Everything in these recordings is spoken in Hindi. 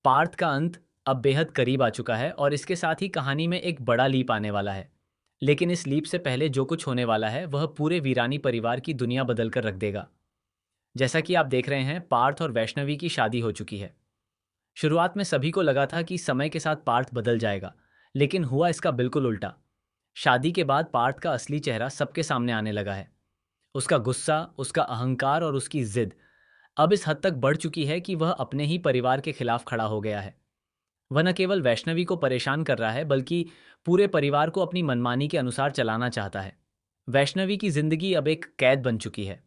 पार्थ का अंत अब बेहद करीब आ चुका है और इसके साथ ही कहानी में एक बड़ा लीप आने वाला है। लेकिन इस लीप से पहले जो कुछ होने वाला है वह पूरे वीरानी परिवार की दुनिया बदल कर रख देगा। जैसा कि आप देख रहे हैं, पार्थ और वैष्णवी की शादी हो चुकी है। शुरुआत में सभी को लगा था कि समय के साथ पार्थ बदल जाएगा, लेकिन हुआ इसका बिल्कुल उल्टा। शादी के बाद पार्थ का असली चेहरा सबके सामने आने लगा है। उसका गुस्सा, उसका अहंकार और उसकी जिद अब इस हद तक बढ़ चुकी है कि वह अपने ही परिवार के खिलाफ खड़ा हो गया है। वह न केवल वैष्णवी को परेशान कर रहा है, बल्कि पूरे परिवार को अपनी मनमानी के अनुसार चलाना चाहता है। वैष्णवी की जिंदगी अब एक कैद बन चुकी है।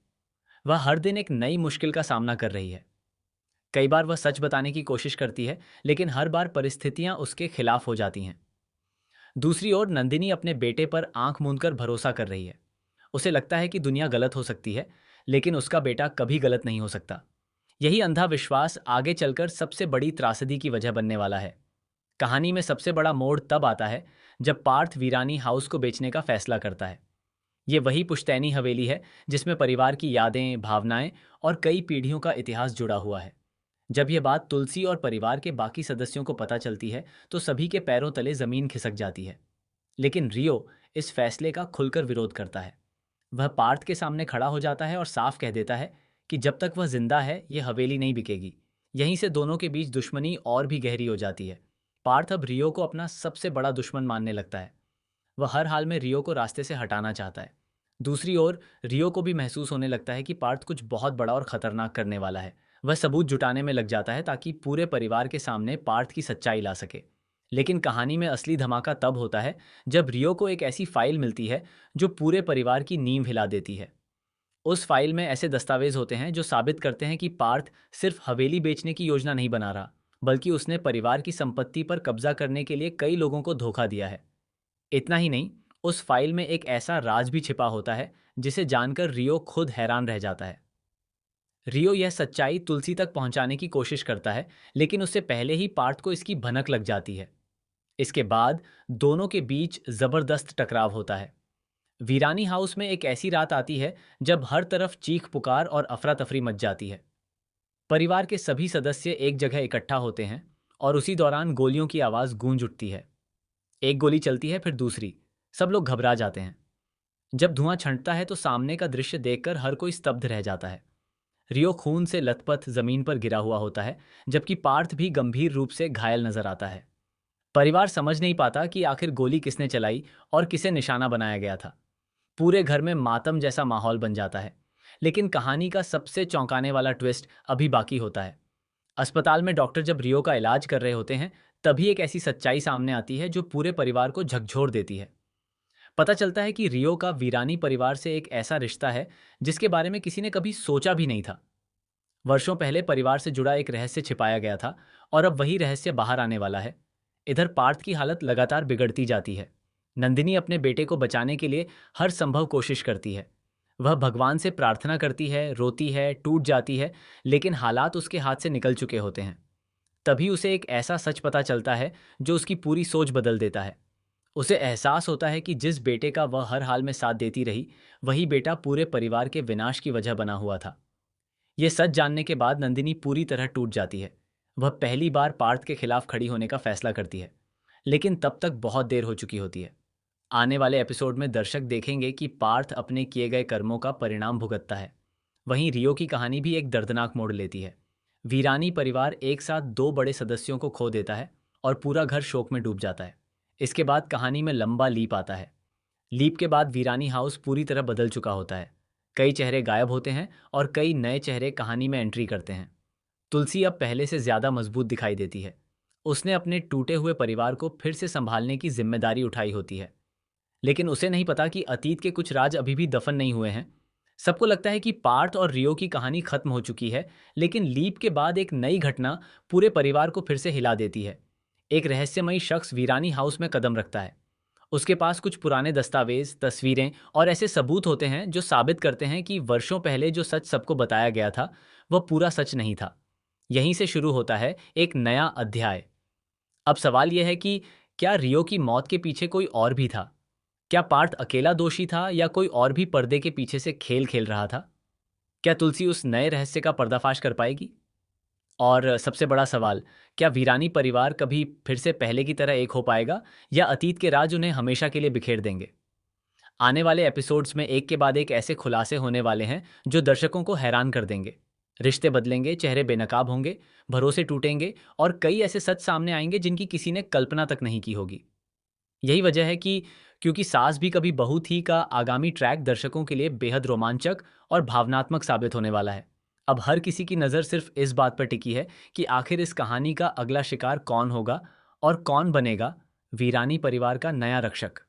वह हर दिन एक नई मुश्किल का सामना कर रही है। कई बार वह सच बताने की कोशिश करती है, लेकिन हर बार परिस्थितियां उसके खिलाफ हो जाती हैं। दूसरी ओर नंदिनी अपने बेटे पर आंख मूंदकर भरोसा कर रही है। उसे लगता है कि दुनिया गलत हो सकती है, लेकिन उसका बेटा कभी गलत नहीं हो सकता। यही अंधा विश्वास आगे चलकर सबसे बड़ी त्रासदी की वजह बनने वाला है। कहानी में सबसे बड़ा मोड़ तब आता है जब पार्थ वीरानी हाउस को बेचने का फैसला करता है। ये वही पुश्तैनी हवेली है जिसमें परिवार की यादें, भावनाएं और कई पीढ़ियों का इतिहास जुड़ा हुआ है। जब यह बात तुलसी और परिवार के बाकी सदस्यों को पता चलती है, तो सभी के पैरों तले जमीन खिसक जाती है। लेकिन रियो इस फैसले का खुलकर विरोध करता है। वह पार्थ के सामने खड़ा हो जाता है और साफ कह देता है कि जब तक वह जिंदा है, यह हवेली नहीं बिकेगी। यहीं से दोनों के बीच दुश्मनी और भी गहरी हो जाती है। पार्थ अब रियो को अपना सबसे बड़ा दुश्मन मानने लगता है। वह हर हाल में रियो को रास्ते से हटाना चाहता है। दूसरी ओर रियो को भी महसूस होने लगता है कि पार्थ कुछ बहुत बड़ा और खतरनाक करने वाला है। वह सबूत जुटाने में लग जाता है ताकि पूरे परिवार के सामने पार्थ की सच्चाई ला सके। लेकिन कहानी में असली धमाका तब होता है जब रियो को एक ऐसी फाइल मिलती है जो पूरे परिवार की नींव हिला देती है। उस फाइल में ऐसे दस्तावेज होते हैं जो साबित करते हैं कि पार्थ सिर्फ हवेली बेचने की योजना नहीं बना रहा, बल्कि उसने परिवार की संपत्ति पर कब्जा करने के लिए कई लोगों को धोखा दिया है। इतना ही नहीं, उस फाइल में एक ऐसा राज भी छिपा होता है जिसे जानकर रियो खुद हैरान रह जाता है। रियो यह सच्चाई तुलसी तक पहुंचाने की कोशिश करता है, लेकिन उससे पहले ही पार्थ को इसकी भनक लग जाती है। इसके बाद दोनों के बीच जबरदस्त टकराव होता है। वीरानी हाउस में एक ऐसी रात आती है जब हर तरफ चीख पुकार और अफरा तफरी मच जाती है। परिवार के सभी सदस्य एक जगह इकट्ठा होते हैं और उसी दौरान गोलियों की आवाज गूंज उठती है। एक गोली चलती है, फिर दूसरी। सब लोग घबरा जाते हैं। जब धुआं छंटता है तो सामने का दृश्य देखकर हर कोई स्तब्ध रह जाता है। रियो खून से लथपथ जमीन पर गिरा हुआ होता है, जबकि पार्थ भी गंभीर रूप से घायल नजर आता है। परिवार समझ नहीं पाता कि आखिर गोली किसने चलाई और किसे निशाना बनाया गया था। पूरे घर में मातम जैसा माहौल बन जाता है। लेकिन कहानी का सबसे चौंकाने वाला ट्विस्ट अभी बाकी होता है। अस्पताल में डॉक्टर जब रियो का इलाज कर रहे होते हैं, तभी एक ऐसी सच्चाई सामने आती है जो पूरे परिवार को झकझोर देती है। पता चलता है कि रियो का वीरानी परिवार से एक ऐसा रिश्ता है जिसके बारे में किसी ने कभी सोचा भी नहीं था। वर्षों पहले परिवार से जुड़ा एक रहस्य छिपाया गया था और अब वही रहस्य बाहर आने वाला है। इधर पार्थ की हालत लगातार बिगड़ती जाती है। नंदिनी अपने बेटे को बचाने के लिए हर संभव कोशिश करती है। वह भगवान से प्रार्थना करती है, रोती है, टूट जाती है, लेकिन हालात उसके हाथ से निकल चुके होते हैं। तभी उसे एक ऐसा सच पता चलता है जो उसकी पूरी सोच बदल देता है। उसे एहसास होता है कि जिस बेटे का वह हर हाल में साथ देती रही, वही बेटा पूरे परिवार के विनाश की वजह बना हुआ था। यह सच जानने के बाद नंदिनी पूरी तरह टूट जाती है। वह पहली बार पार्थ के खिलाफ खड़ी होने का फैसला करती है, लेकिन तब तक बहुत देर हो चुकी होती है। आने वाले एपिसोड में दर्शक देखेंगे कि पार्थ अपने किए गए कर्मों का परिणाम भुगतता है। वहीं रियो की कहानी भी एक दर्दनाक मोड़ लेती है। वीरानी परिवार एक साथ दो बड़े सदस्यों को खो देता है और पूरा घर शोक में डूब जाता है। इसके बाद कहानी में लंबा लीप आता है। लीप के बाद वीरानी हाउस पूरी तरह बदल चुका होता है। कई चेहरे गायब होते हैं और कई नए चेहरे कहानी में एंट्री करते हैं। तुलसी अब पहले से ज्यादा मजबूत दिखाई देती है। उसने अपने टूटे हुए परिवार को फिर से संभालने की जिम्मेदारी उठाई होती है। लेकिन उसे नहीं पता कि अतीत के कुछ राज अभी भी दफन नहीं हुए हैं। सबको लगता है कि पार्थ और रियो की कहानी खत्म हो चुकी है, लेकिन लीप के बाद एक नई घटना पूरे परिवार को फिर से हिला देती है। एक रहस्यमयी शख्स वीरानी हाउस में कदम रखता है। उसके पास कुछ पुराने दस्तावेज, तस्वीरें और ऐसे सबूत होते हैं जो साबित करते हैं कि वर्षों पहले जो सच सबको बताया गया था, वह पूरा सच नहीं था। यहीं से शुरू होता है एक नया अध्याय। अब सवाल यह है कि क्या रियो की मौत के पीछे कोई और भी था? क्या पार्थ अकेला दोषी था या कोई और भी पर्दे के पीछे से खेल खेल रहा था? क्या तुलसी उस नए रहस्य का पर्दाफाश कर पाएगी? और सबसे बड़ा सवाल, क्या वीरानी परिवार कभी फिर से पहले की तरह एक हो पाएगा या अतीत के राज उन्हें हमेशा के लिए बिखेर देंगे? आने वाले एपिसोड्स में एक के बाद एक ऐसे खुलासे होने वाले हैं जो दर्शकों को हैरान कर देंगे। रिश्ते बदलेंगे, चेहरे बेनकाब होंगे, भरोसे टूटेंगे और कई ऐसे सच सामने आएंगे जिनकी किसी ने कल्पना तक नहीं की होगी। यही वजह है कि क्योंकि सास भी कभी बहू थी का आगामी ट्रैक दर्शकों के लिए बेहद रोमांचक और भावनात्मक साबित होने वाला है। अब हर किसी की नज़र सिर्फ इस बात पर टिकी है कि आखिर इस कहानी का अगला शिकार कौन होगा और कौन बनेगा वीरानी परिवार का नया रक्षक।